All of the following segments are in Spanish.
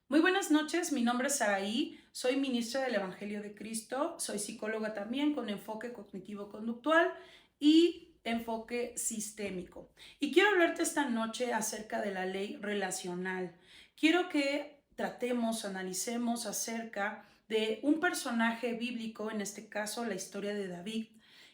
Muy buenas noches, mi nombre es Saraí, soy ministra del Evangelio de Cristo, soy psicóloga también con enfoque cognitivo-conductual y enfoque sistémico. Y quiero hablarte esta noche acerca de la ley relacional. Quiero que tratemos, analicemos acerca de un personaje bíblico, en este caso la historia de David,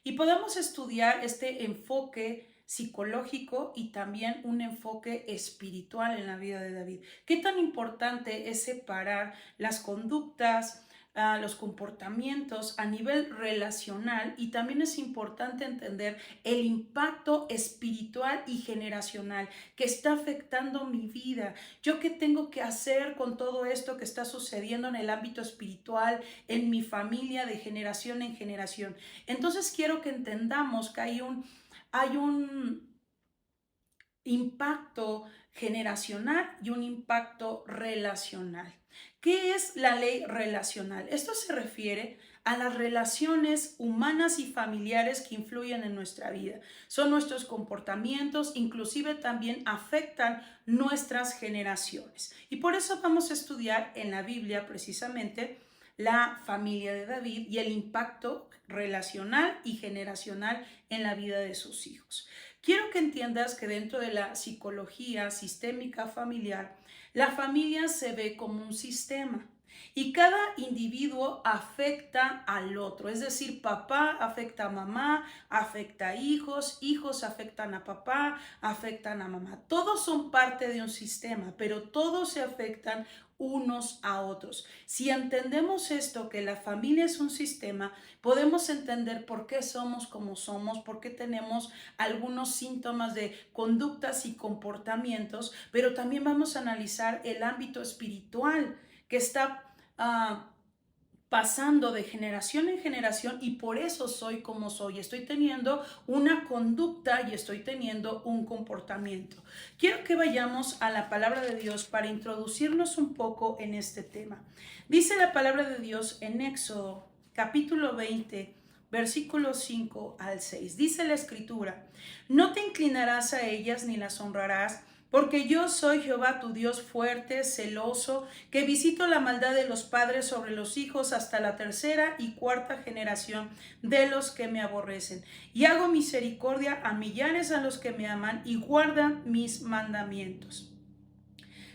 y podamos estudiar este enfoque psicológico y también un enfoque espiritual en la vida de David. ¿Qué tan importante es separar las conductas, los comportamientos a nivel relacional? Y también es importante entender el impacto espiritual y generacional que está afectando mi vida. ¿Yo qué tengo que hacer con todo esto que está sucediendo en el ámbito espiritual, en mi familia, de generación en generación? Entonces quiero que entendamos que hay un impacto generacional y un impacto relacional. ¿Qué es la ley relacional? Esto se refiere a las relaciones humanas y familiares que influyen en nuestra vida. Son nuestros comportamientos, inclusive también afectan nuestras generaciones. Y por eso vamos a estudiar en la Biblia precisamente la familia de David y el impacto relacional y generacional en la vida de sus hijos. Quiero que entiendas que dentro de la psicología sistémica familiar, la familia se ve como un sistema y cada individuo afecta al otro. Es decir, papá afecta a mamá, afecta a hijos, hijos afectan a papá, afectan a mamá. Todos son parte de un sistema, pero todos se afectan unos a otros. Si entendemos esto, que la familia es un sistema, podemos entender por qué somos como somos, por qué tenemos algunos síntomas de conductas y comportamientos, pero también vamos a analizar el ámbito espiritual que está pasando de generación en generación y por eso soy como soy. Estoy teniendo una conducta y estoy teniendo un comportamiento. Quiero que vayamos a la palabra de Dios para introducirnos un poco en este tema. Dice la palabra de Dios en Éxodo capítulo 20, versículos 5 al 6. Dice la escritura: no te inclinarás a ellas ni las honrarás, porque yo soy Jehová tu Dios fuerte, celoso, que visito la maldad de los padres sobre los hijos hasta la tercera y cuarta generación de los que me aborrecen. Y hago misericordia a millares a los que me aman y guardan mis mandamientos.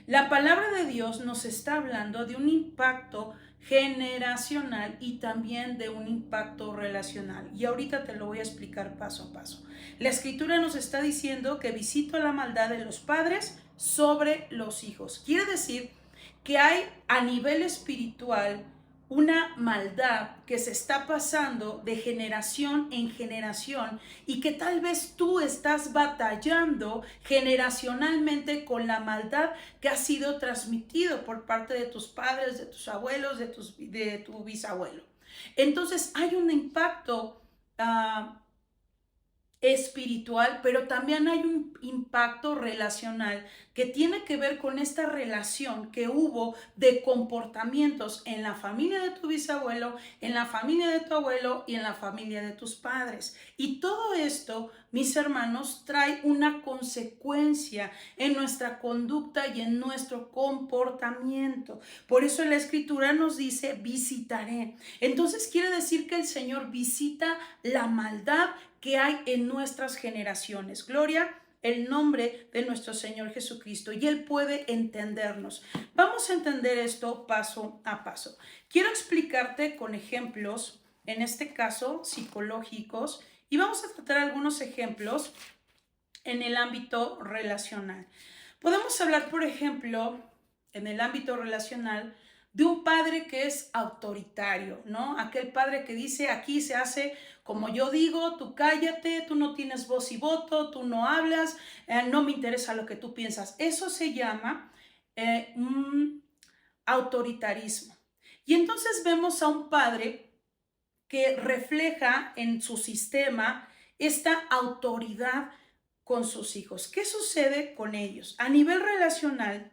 La palabra de Dios nos está hablando de un impacto generacional y también de un impacto relacional. Y ahorita te lo voy a explicar paso a paso. La escritura nos está diciendo que visito la maldad de los padres sobre los hijos. Quiere decir que hay a nivel espiritual una maldad que se está pasando de generación en generación y que tal vez tú estás batallando generacionalmente con la maldad que ha sido transmitido por parte de tus padres, de tus abuelos, de tu bisabuelo. Entonces hay un impacto espiritual, pero también hay un impacto relacional que tiene que ver con esta relación que hubo de comportamientos en la familia de tu bisabuelo, en la familia de tu abuelo y en la familia de tus padres. Y todo esto, mis hermanos, trae una consecuencia en nuestra conducta y en nuestro comportamiento. Por eso la escritura nos dice: visitaré. Entonces quiere decir que el Señor visita la maldad que hay en nuestras generaciones. Gloria el nombre de nuestro Señor Jesucristo, y Él puede entendernos. Vamos a entender esto paso a paso. Quiero explicarte con ejemplos, en este caso psicológicos, y vamos a tratar algunos ejemplos en el ámbito relacional. Podemos hablar, por ejemplo, en el ámbito relacional, de un padre que es autoritario, ¿no? Aquel padre que dice: aquí se hace como yo digo, tú cállate, tú no tienes voz y voto, tú no hablas, no me interesa lo que tú piensas. Eso se llama un autoritarismo. Y entonces vemos a un padre que refleja en su sistema esta autoridad con sus hijos. ¿Qué sucede con ellos? A nivel relacional,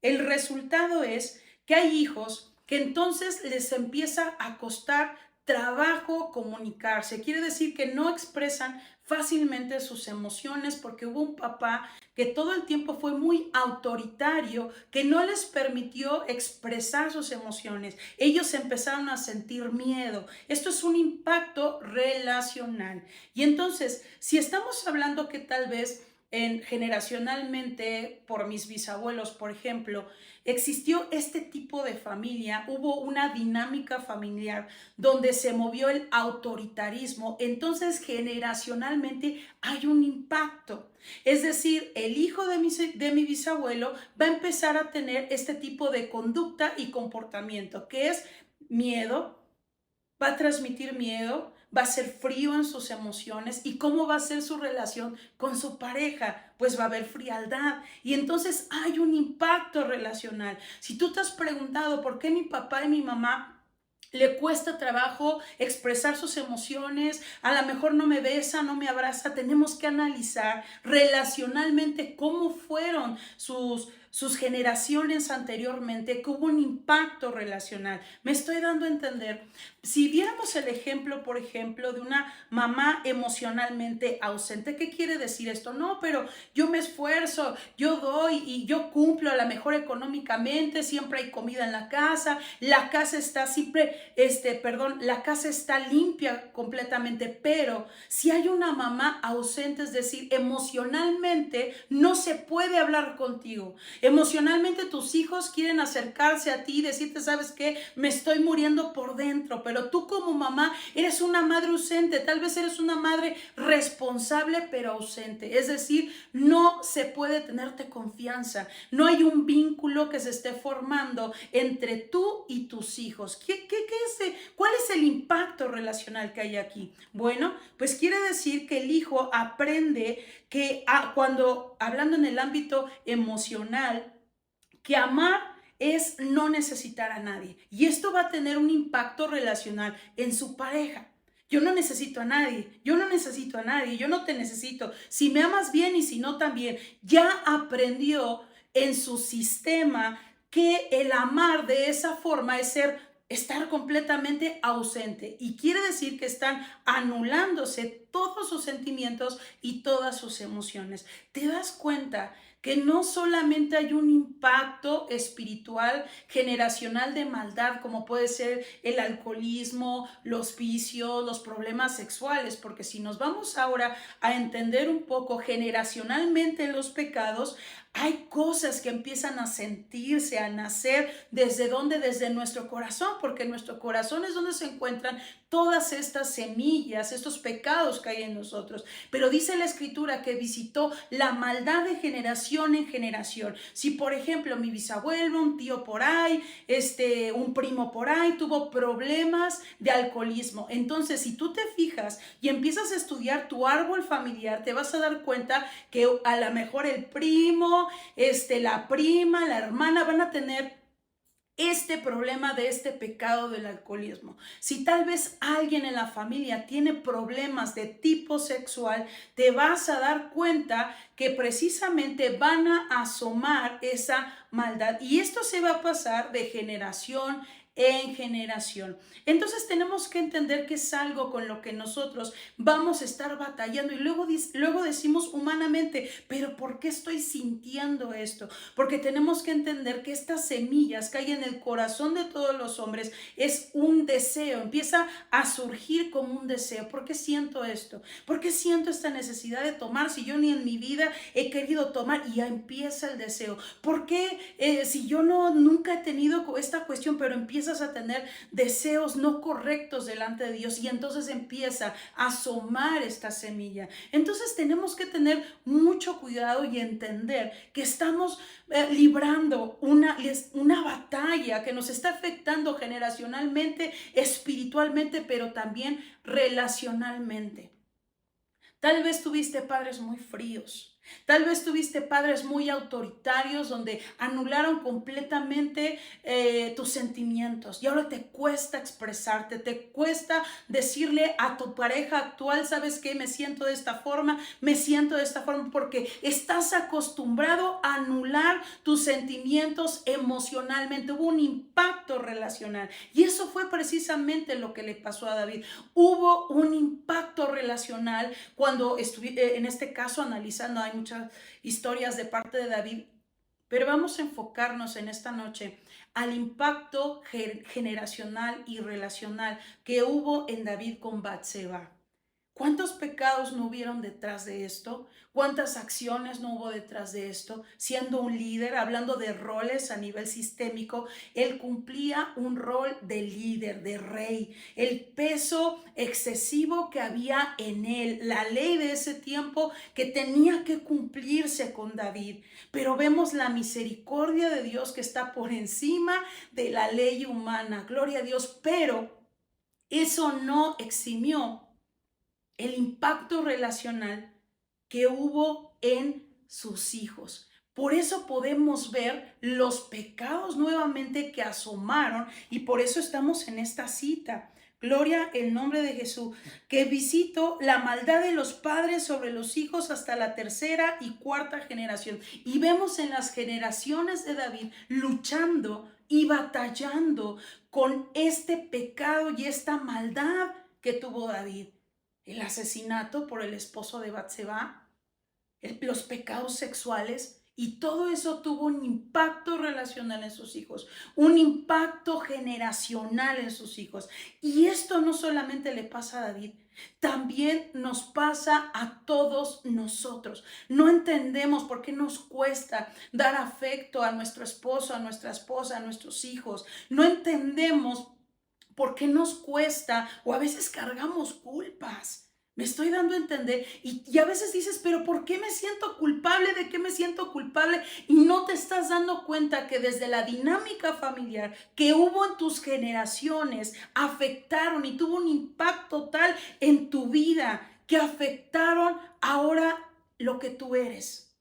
el resultado es que hay hijos que entonces les empieza a costar trabajo comunicarse. Quiere decir que no expresan fácilmente sus emociones porque hubo un papá que todo el tiempo fue muy autoritario, que no les permitió expresar sus emociones. Ellos empezaron a sentir miedo. Esto es un impacto relacional. Y entonces, si estamos hablando que tal vez generacionalmente, por mis bisabuelos, por ejemplo, existió este tipo de familia, hubo una dinámica familiar donde se movió el autoritarismo, entonces generacionalmente hay un impacto. Es decir, el hijo de mi bisabuelo va a empezar a tener este tipo de conducta y comportamiento, que es miedo, va a transmitir miedo, va a ser frío en sus emociones. ¿Y cómo va a ser su relación con su pareja? Pues va a haber frialdad y entonces hay un impacto relacional. Si tú te has preguntado por qué mi papá y mi mamá le cuesta trabajo expresar sus emociones, a lo mejor no me besa, no me abraza, tenemos que analizar relacionalmente cómo fueron sus generaciones anteriormente, que hubo un impacto relacional. Me estoy dando a entender. Si viéramos el ejemplo, por ejemplo, de una mamá emocionalmente ausente, ¿qué quiere decir esto? No, pero yo me esfuerzo, yo doy y yo cumplo a lo mejor económicamente, siempre hay comida en la casa está siempre, la casa está limpia completamente, pero si hay una mamá ausente, es decir, emocionalmente no se puede hablar contigo. Emocionalmente tus hijos quieren acercarse a ti y decirte, ¿sabes qué? Me estoy muriendo por dentro, pero tú como mamá eres una madre ausente, tal vez eres una madre responsable pero ausente. Es decir, no se puede tenerte confianza, no hay un vínculo que se esté formando entre tú y tus hijos. ¿Cuál es el impacto relacional que hay aquí? Bueno, pues quiere decir que el hijo aprende que cuando, hablando en el ámbito emocional, que amar es no necesitar a nadie. Y esto va a tener un impacto relacional en su pareja. Yo no necesito a nadie, yo no necesito a nadie, yo no te necesito. Si me amas bien y si no también. Ya aprendió en su sistema que el amar de esa forma es estar completamente ausente, y quiere decir que están anulándose todos sus sentimientos y todas sus emociones. ¿Te das cuenta que no solamente hay un impacto espiritual generacional de maldad, como puede ser el alcoholismo, los vicios, los problemas sexuales? Porque si nos vamos ahora a entender un poco generacionalmente los pecados, hay cosas que empiezan a sentirse, a nacer. ¿Desde dónde? Desde nuestro corazón, porque nuestro corazón es donde se encuentran todas estas semillas, estos pecados que hay en nosotros. Pero dice la Escritura que visitó la maldad de generación en generación. Si por ejemplo mi bisabuelo, un tío por ahí, un primo por ahí tuvo problemas de alcoholismo, entonces si tú te fijas y empiezas a estudiar tu árbol familiar, te vas a dar cuenta que a lo mejor el primo, la prima, la hermana van a tener este problema de este pecado del alcoholismo. Si tal vez alguien en la familia tiene problemas de tipo sexual, te vas a dar cuenta que precisamente van a asomar esa maldad, y esto se va a pasar de generación en generación. Entonces tenemos que entender que es algo con lo que nosotros vamos a estar batallando, y luego decimos humanamente, pero ¿por qué estoy sintiendo esto? Porque tenemos que entender que estas semillas que hay en el corazón de todos los hombres es un deseo, empieza a surgir como un deseo. ¿Por qué siento esto? ¿Por qué siento esta necesidad de tomar si yo ni en mi vida he querido tomar? Y ya empieza el deseo. ¿Por qué si yo nunca he tenido esta cuestión, pero empiezas a tener deseos no correctos delante de Dios, y entonces empieza a asomar esta semilla? Entonces tenemos que tener mucho cuidado y entender que estamos librando una batalla que nos está afectando generacionalmente, espiritualmente, pero también relacionalmente. Tal vez tuviste padres muy fríos. Tal vez tuviste padres muy autoritarios donde anularon completamente tus sentimientos y ahora te cuesta expresarte, te cuesta decirle a tu pareja actual, ¿sabes qué? Me siento de esta forma, me siento de esta forma porque estás acostumbrado a anular tus sentimientos emocionalmente. Hubo un impacto relacional y eso fue precisamente lo que le pasó a David. Hubo un impacto relacional cuando estuve, en este caso, analizando, hay muchas historias de parte de David, pero vamos a enfocarnos en esta noche al impacto generacional y relacional que hubo en David con Batseba. ¿Cuántos pecados no hubieron detrás de esto? ¿Cuántas acciones no hubo detrás de esto? Siendo un líder, hablando de roles a nivel sistémico, él cumplía un rol de líder, de rey. El peso excesivo que había en él, la ley de ese tiempo que tenía que cumplirse con David. Pero vemos la misericordia de Dios que está por encima de la ley humana. Gloria a Dios, pero eso no eximió el impacto relacional que hubo en sus hijos. Por eso podemos ver los pecados nuevamente que asomaron y por eso estamos en esta cita. Gloria el nombre de Jesús, que visitó la maldad de los padres sobre los hijos hasta la tercera y cuarta generación. Y vemos en las generaciones de David luchando y batallando con este pecado y esta maldad que tuvo David. El asesinato por el esposo de Batseba, los pecados sexuales, y todo eso tuvo un impacto relacional en sus hijos, un impacto generacional en sus hijos. Y esto no solamente le pasa a David, también nos pasa a todos nosotros. No entendemos por qué nos cuesta dar afecto a nuestro esposo, a nuestra esposa, a nuestros hijos. No entendemos ¿por qué nos cuesta? O a veces cargamos culpas. Me estoy dando a entender y a veces dices, pero ¿por qué me siento culpable? ¿De qué me siento culpable? Y no te estás dando cuenta que desde la dinámica familiar que hubo en tus generaciones afectaron y tuvo un impacto tal en tu vida que afectaron ahora lo que tú eres.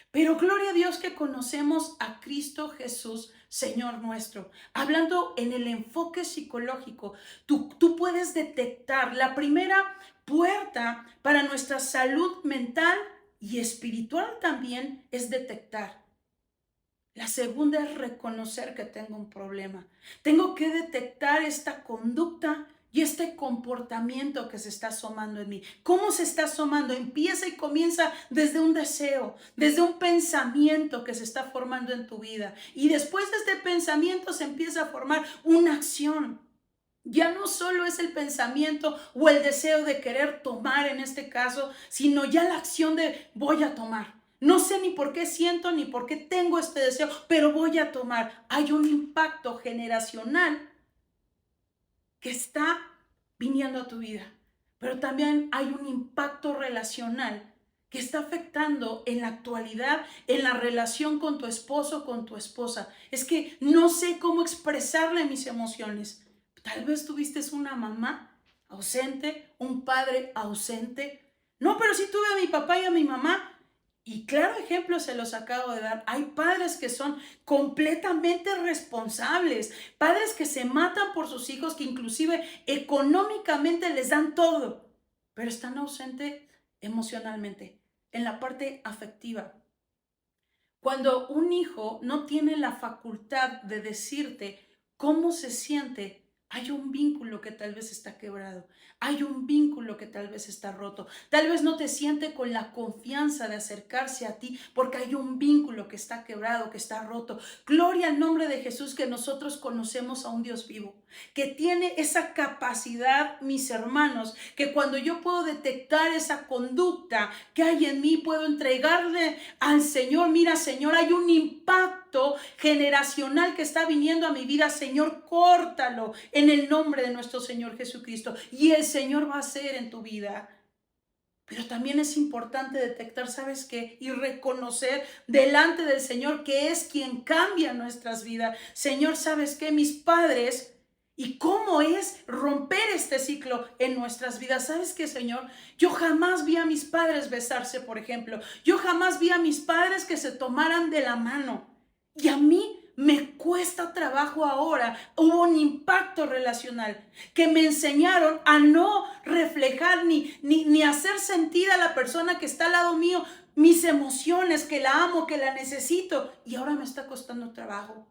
Pero gloria a Dios que conocemos a Cristo Jesús, Señor nuestro. Hablando en el enfoque psicológico, tú puedes detectar la primera puerta para nuestra salud mental y espiritual también es detectar. La segunda es reconocer que tengo un problema. Tengo que detectar esta conducta y este comportamiento que se está asomando en mí. ¿Cómo se está asomando? Empieza y comienza desde un deseo, desde un pensamiento que se está formando en tu vida. Y después de este pensamiento se empieza a formar una acción. Ya no solo es el pensamiento o el deseo de querer tomar en este caso, sino ya la acción de voy a tomar. No sé ni por qué siento ni por qué tengo este deseo, pero voy a tomar. Hay un impacto generacional que está viniendo a tu vida, pero también hay un impacto relacional que está afectando en la actualidad, en la relación con tu esposo, con tu esposa. Es que no sé cómo expresarle mis emociones. Tal vez tuviste una mamá ausente, un padre ausente. No, pero sí tuve a mi papá y a mi mamá. Y claro ejemplo se los acabo de dar. Hay padres que son completamente responsables, padres que se matan por sus hijos, que inclusive económicamente les dan todo, pero están ausentes emocionalmente, en la parte afectiva. Cuando un hijo no tiene la facultad de decirte cómo se siente, hay un vínculo que tal vez está quebrado, hay un vínculo que tal vez está roto, tal vez no te siente con la confianza de acercarse a ti porque hay un vínculo que está quebrado, que está roto. Gloria al nombre de Jesús que nosotros conocemos a un Dios vivo, que tiene esa capacidad, mis hermanos, que cuando yo puedo detectar esa conducta que hay en mí, puedo entregarle al Señor. Mira, Señor, hay un impacto generacional que está viniendo a mi vida. Señor, córtalo en el nombre de nuestro Señor Jesucristo. Y el Señor va a hacer en tu vida. Pero también es importante detectar, ¿sabes qué? Y reconocer delante del Señor que es quien cambia nuestras vidas. Señor, ¿sabes qué? Mis padres ¿Y cómo es romper este ciclo en nuestras vidas? ¿Sabes qué, Señor? Yo jamás vi a mis padres besarse, por ejemplo. Yo jamás vi a mis padres que se tomaran de la mano. Y a mí me cuesta trabajo ahora. Hubo un impacto relacional que me enseñaron a no reflejar ni hacer sentir a la persona que está al lado mío mis emociones, que la amo, que la necesito. Y ahora me está costando trabajo.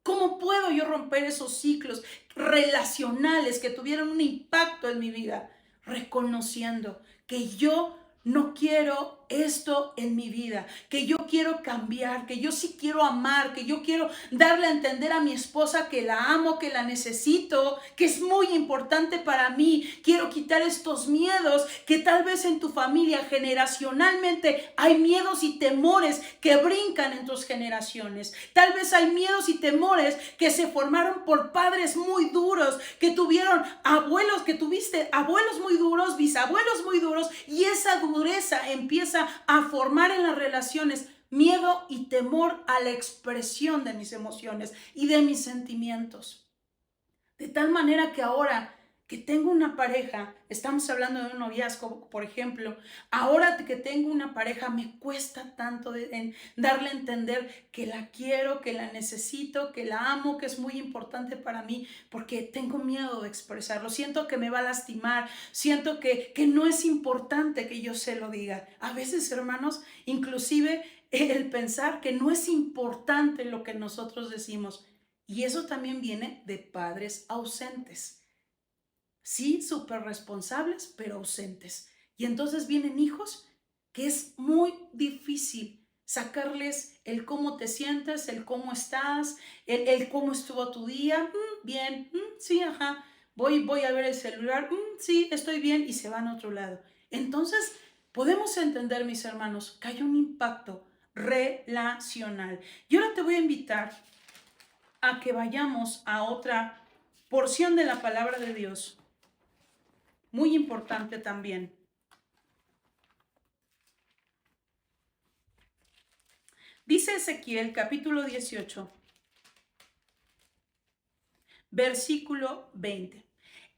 ¿Cómo puedo yo romper esos ciclos relacionales que tuvieron un impacto en mi vida? Reconociendo que yo no quiero esto en mi vida, que yo quiero cambiar, que yo sí quiero amar, que yo quiero darle a entender a mi esposa que la amo, que la necesito, que es muy importante para mí. Quiero quitar estos miedos que tal vez en tu familia generacionalmente hay miedos y temores que brincan en tus generaciones. Tal vez hay miedos y temores que se formaron por padres muy duros, que tuvieron abuelos, que tuviste abuelos muy duros, bisabuelos muy duros, y esa dureza empieza a formar en las relaciones miedo y temor a la expresión de mis emociones y de mis sentimientos. De tal manera que ahora que tengo una pareja, estamos hablando de un noviazgo, por ejemplo, ahora que tengo una pareja me cuesta tanto darle a entender que la quiero, que la necesito, que la amo, que es muy importante para mí, porque tengo miedo de expresarlo. Siento que me va a lastimar, siento que no es importante que yo se lo diga. A veces, hermanos, inclusive el pensar que no es importante lo que nosotros decimos. Y eso también viene de padres ausentes. Sí, súper responsables, pero ausentes. Y entonces vienen hijos que es muy difícil sacarles el cómo te sientes, el cómo estás, el cómo estuvo tu día. Bien, sí, ajá. Voy a ver el celular. Sí, estoy bien. Y se van a otro lado. Entonces, podemos entender, mis hermanos, que hay un impacto relacional. Y ahora te voy a invitar a que vayamos a otra porción de la palabra de Dios, muy importante también. Dice Ezequiel capítulo 18, versículo 20.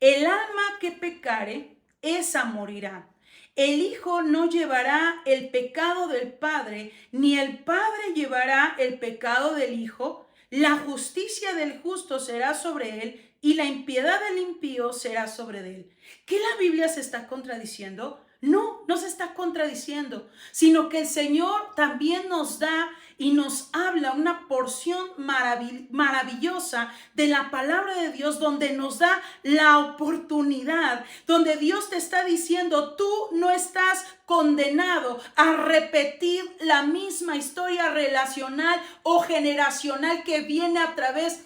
El alma que pecare, esa morirá. El hijo no llevará el pecado del padre, ni el padre llevará el pecado del hijo. La justicia del justo será sobre él, y la impiedad del impío será sobre él. ¿Qué la Biblia se está contradiciendo? No, no se está contradiciendo, sino que el Señor también nos da y nos habla una porción maravillosa de la palabra de Dios, donde nos da la oportunidad, donde Dios te está diciendo: tú no estás condenado a repetir la misma historia relacional o generacional que viene a través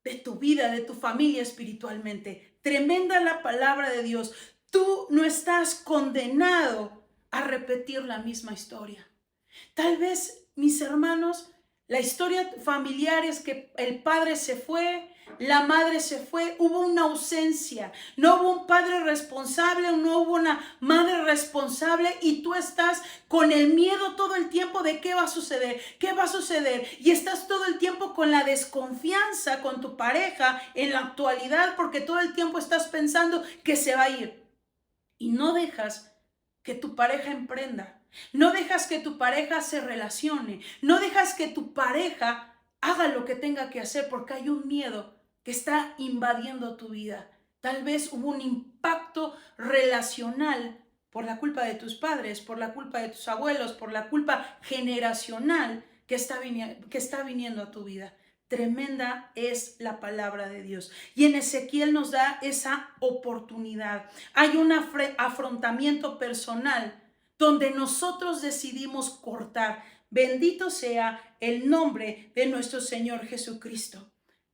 de tu vida, de tu familia espiritualmente. Tremenda la palabra de Dios. Tú no estás condenado a repetir la misma historia. Tal vez, mis hermanos, la historia familiar es que el padre se fue, la madre se fue, hubo una ausencia, no hubo un padre responsable, no hubo una madre responsable, y tú estás con el miedo todo el tiempo de qué va a suceder, qué va a suceder, y estás todo el tiempo con la desconfianza con tu pareja en la actualidad, porque todo el tiempo estás pensando que se va a ir, y no dejas que tu pareja emprenda. No dejas que tu pareja se relacione, no dejas que tu pareja haga lo que tenga que hacer, porque hay un miedo que está invadiendo tu vida. Tal vez hubo un impacto relacional por la culpa de tus padres, por la culpa de tus abuelos, por la culpa generacional que está viniendo a tu vida. Tremenda es la palabra de Dios. Y en Ezequiel nos da esa oportunidad. Hay un afrontamiento personal donde nosotros decidimos cortar. Bendito sea el nombre de nuestro Señor Jesucristo.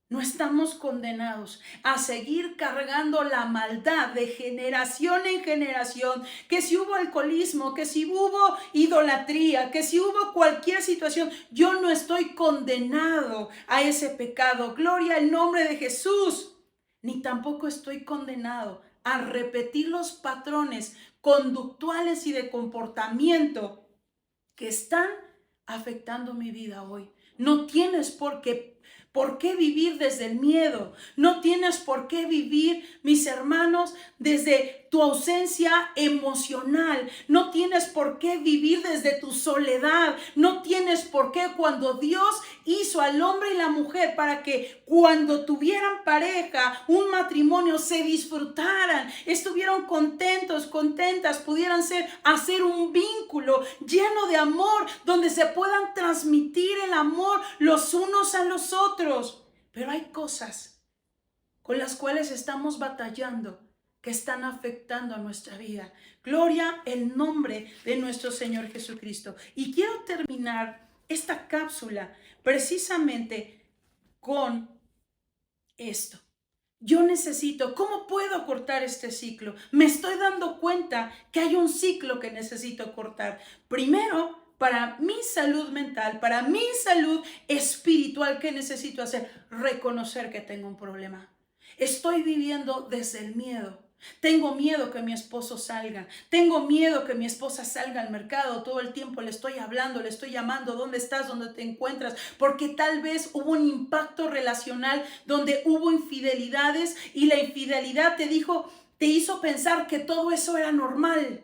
No estamos condenados a seguir cargando la maldad de generación en generación, que si hubo alcoholismo, que si hubo idolatría, que si hubo cualquier situación, yo no estoy condenado a ese pecado. Gloria al nombre de Jesús. Ni tampoco estoy condenado a repetir los patrones conductuales y de comportamiento que están afectando mi vida hoy. No tienes por qué por qué vivir desde el miedo. No tienes por qué vivir, mis hermanos, desde tu ausencia emocional. No tienes por qué vivir desde tu soledad. No tienes por qué, cuando Dios hizo al hombre y la mujer para que cuando tuvieran pareja, un matrimonio, se disfrutaran, estuvieran contentos, contentas, pudieran hacer un vínculo lleno de amor, donde se puedan transmitir el amor los unos a los otros. Pero hay cosas con las cuales estamos batallando, que están afectando a nuestra vida. Gloria el nombre de nuestro Señor Jesucristo. Y quiero terminar esta cápsula precisamente con esto. Yo necesito, ¿cómo puedo cortar este ciclo? Me estoy dando cuenta que hay un ciclo que necesito cortar. Primero, para mi salud mental, para mi salud espiritual, ¿qué necesito hacer? Reconocer que tengo un problema. Estoy viviendo desde el miedo. Tengo miedo que mi esposo salga. Tengo miedo que mi esposa salga al mercado. Todo el tiempo le estoy hablando, le estoy llamando. ¿Dónde estás? ¿Dónde te encuentras? Porque tal vez hubo un impacto relacional donde hubo infidelidades y la infidelidad te hizo pensar que todo eso era normal.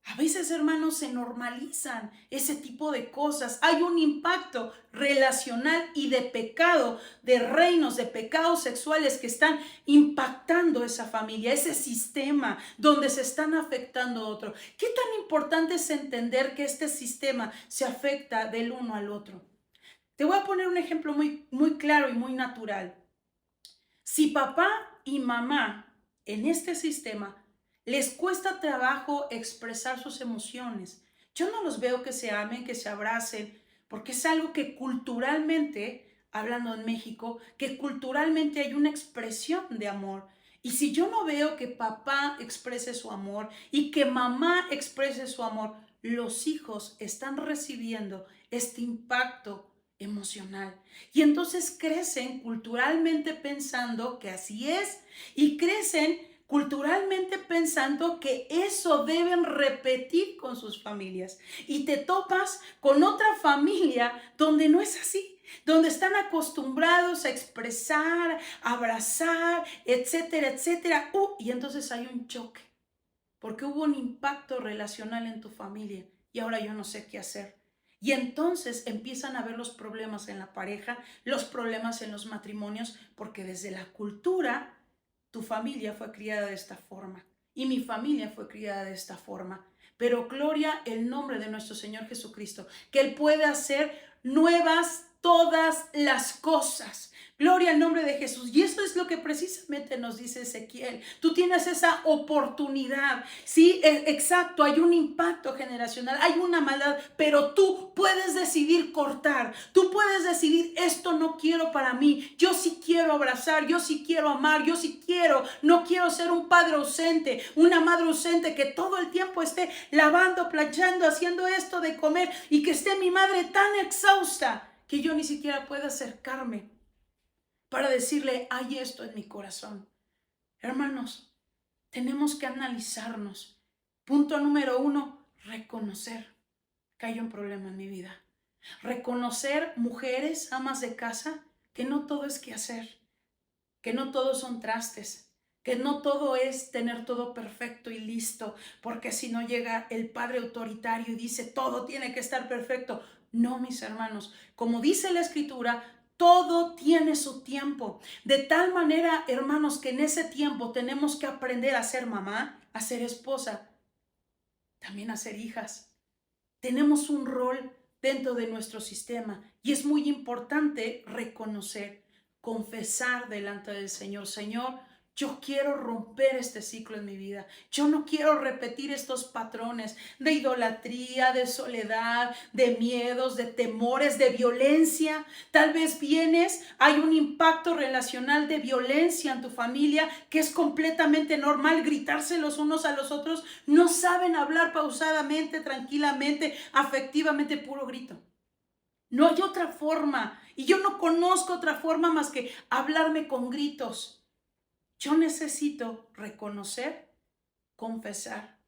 A veces, hermanos, se normalizan ese tipo de cosas. Hay un impacto relacional y de pecado, de reinos, de pecados sexuales que están impactando esa familia, ese sistema donde se están afectando a otro. ¿Qué tan importante es entender que este sistema se afecta del uno al otro? Te voy a poner un ejemplo muy, muy claro y muy natural. Si papá y mamá en este sistema les cuesta trabajo expresar sus emociones, yo no los veo que se amen, que se abracen, porque es algo que culturalmente, hablando en México, que culturalmente hay una expresión de amor. Y si yo no veo que papá exprese su amor y que mamá exprese su amor, los hijos están recibiendo este impacto emocional. Y entonces crecen culturalmente pensando que así es, y crecen culturalmente pensando que eso deben repetir con sus familias. Y te topas con otra familia donde no es así, donde están acostumbrados a expresar, a abrazar, etcétera, etcétera. Y entonces hay un choque, porque hubo un impacto relacional en tu familia y ahora yo no sé qué hacer. Y entonces empiezan a ver los problemas en la pareja, los problemas en los matrimonios, porque desde la cultura tu familia fue criada de esta forma y mi familia fue criada de esta forma. Pero gloria el nombre de nuestro Señor Jesucristo, que Él puede hacer nuevas todas las cosas. Gloria al nombre de Jesús. Y eso es lo que precisamente nos dice Ezequiel. Tú tienes esa oportunidad. Sí, exacto, hay un impacto generacional, hay una maldad, pero tú puedes decidir cortar. Tú puedes decidir, esto no quiero para mí. Yo sí quiero abrazar, yo sí quiero amar, yo sí quiero. No quiero ser un padre ausente, una madre ausente que todo el tiempo esté lavando, planchando, haciendo esto de comer y que esté mi madre tan exhausta que yo ni siquiera pueda acercarme para decirle, hay esto en mi corazón. Hermanos, tenemos que analizarnos. Punto número 1, reconocer que hay un problema en mi vida. Reconocer, mujeres, amas de casa, que no todo es que hacer, que no todo son trastes, que no todo es tener todo perfecto y listo, porque si no llega el padre autoritario y dice, todo tiene que estar perfecto. No, mis hermanos, como dice la Escritura, todo tiene su tiempo. De tal manera, hermanos, que en ese tiempo tenemos que aprender a ser mamá, a ser esposa, también a ser hijas. Tenemos un rol dentro de nuestro sistema y es muy importante reconocer, confesar delante del Señor. Señor, yo quiero romper este ciclo en mi vida. Yo no quiero repetir estos patrones de idolatría, de soledad, de miedos, de temores, de violencia. Tal vez hay un impacto relacional de violencia en tu familia que es completamente normal, gritarse los unos a los otros. No saben hablar pausadamente, tranquilamente, afectivamente, puro grito. No hay otra forma y yo no conozco otra forma más que hablarme con gritos. Yo necesito reconocer, confesar,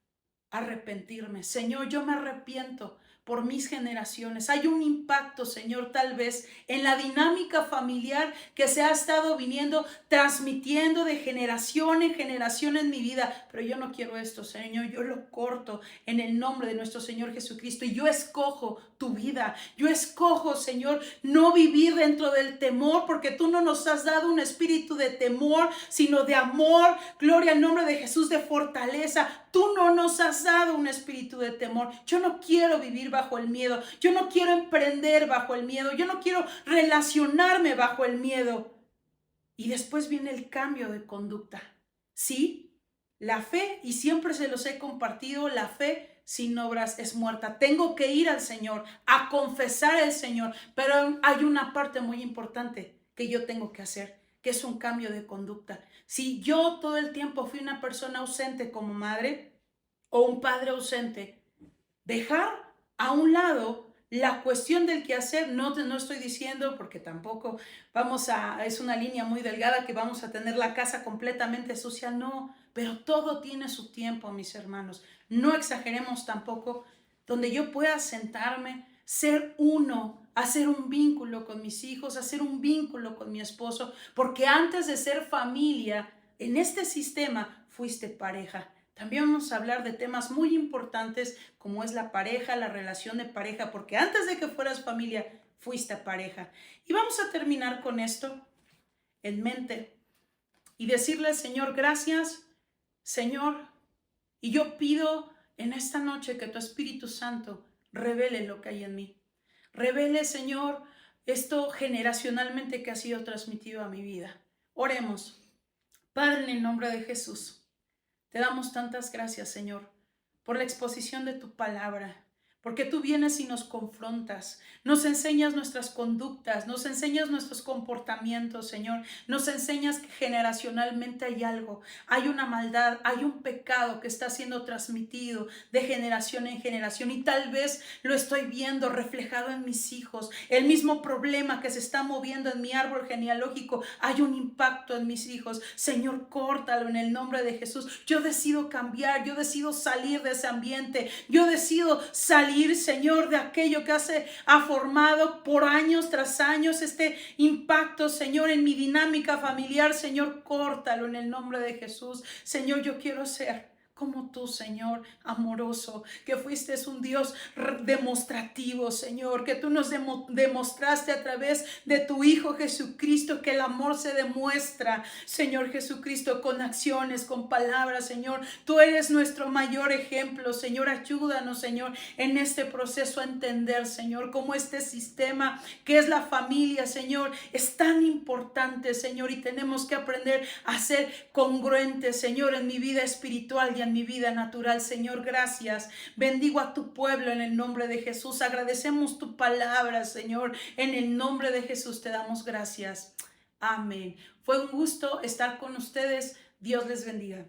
arrepentirme. Señor, yo me arrepiento por mis generaciones. Hay un impacto, Señor, tal vez en la dinámica familiar que se ha estado viniendo, transmitiendo de generación en generación en mi vida. Pero yo no quiero esto, Señor. Yo lo corto en el nombre de nuestro Señor Jesucristo. Y yo escojo tu vida. Yo escojo, Señor, no vivir dentro del temor, porque tú no nos has dado un espíritu de temor, sino de amor. Gloria al nombre de Jesús, de fortaleza. Tú no nos has dado un espíritu de temor. Yo no quiero vivir bajo el miedo. Yo no quiero emprender bajo el miedo. Yo no quiero relacionarme bajo el miedo. Y después viene el cambio de conducta. Sí, la fe, y siempre se los he compartido, la fe sin obras es muerta. Tengo que ir al Señor, a confesar al Señor, pero hay una parte muy importante que yo tengo que hacer, que es un cambio de conducta. Si yo todo el tiempo fui una persona ausente como madre o un padre ausente, dejar a un lado la cuestión del quehacer. No estoy diciendo, porque tampoco es una línea muy delgada, que vamos a tener la casa completamente sucia, no, pero todo tiene su tiempo, mis hermanos. No exageremos tampoco, donde yo pueda sentarme, ser uno, hacer un vínculo con mis hijos, hacer un vínculo con mi esposo, porque antes de ser familia, en este sistema fuiste pareja. También vamos a hablar de temas muy importantes como es la pareja, la relación de pareja, porque antes de que fueras familia, fuiste pareja. Y vamos a terminar con esto en mente y decirle al Señor, gracias, Señor. Y yo pido en esta noche que tu Espíritu Santo revele lo que hay en mí. Revele, Señor, esto generacionalmente que ha sido transmitido a mi vida. Oremos. Padre, en el nombre de Jesús, te damos tantas gracias, Señor, por la exposición de tu palabra, porque tú vienes y nos confrontas, nos enseñas nuestras conductas, nos enseñas nuestros comportamientos, Señor, nos enseñas que generacionalmente hay una maldad, hay un pecado que está siendo transmitido de generación en generación, y tal vez lo estoy viendo reflejado en mis hijos. El mismo problema que se está moviendo en mi árbol genealógico, hay un impacto en mis hijos. Señor, córtalo en el nombre de Jesús. Yo decido cambiar, yo decido salir de ese ambiente, yo decido salir, Señor, de aquello que ha formado por años tras años este impacto, Señor, en mi dinámica familiar. Señor, córtalo en el nombre de Jesús. Señor, yo quiero ser como tú, Señor, amoroso, que fuiste un Dios demostrativo, Señor, que tú nos demostraste a través de tu Hijo Jesucristo, que el amor se demuestra, Señor Jesucristo, con acciones, con palabras, Señor. Tú eres nuestro mayor ejemplo, Señor. Ayúdanos, Señor, en este proceso a entender, Señor, cómo este sistema que es la familia, Señor, es tan importante, Señor, y tenemos que aprender a ser congruentes, Señor, en mi vida espiritual y en mi vida natural. Señor, gracias. Bendigo a tu pueblo en el nombre de Jesús. Agradecemos tu palabra, Señor. En el nombre de Jesús te damos gracias. Amén. Fue un gusto estar con ustedes. Dios les bendiga.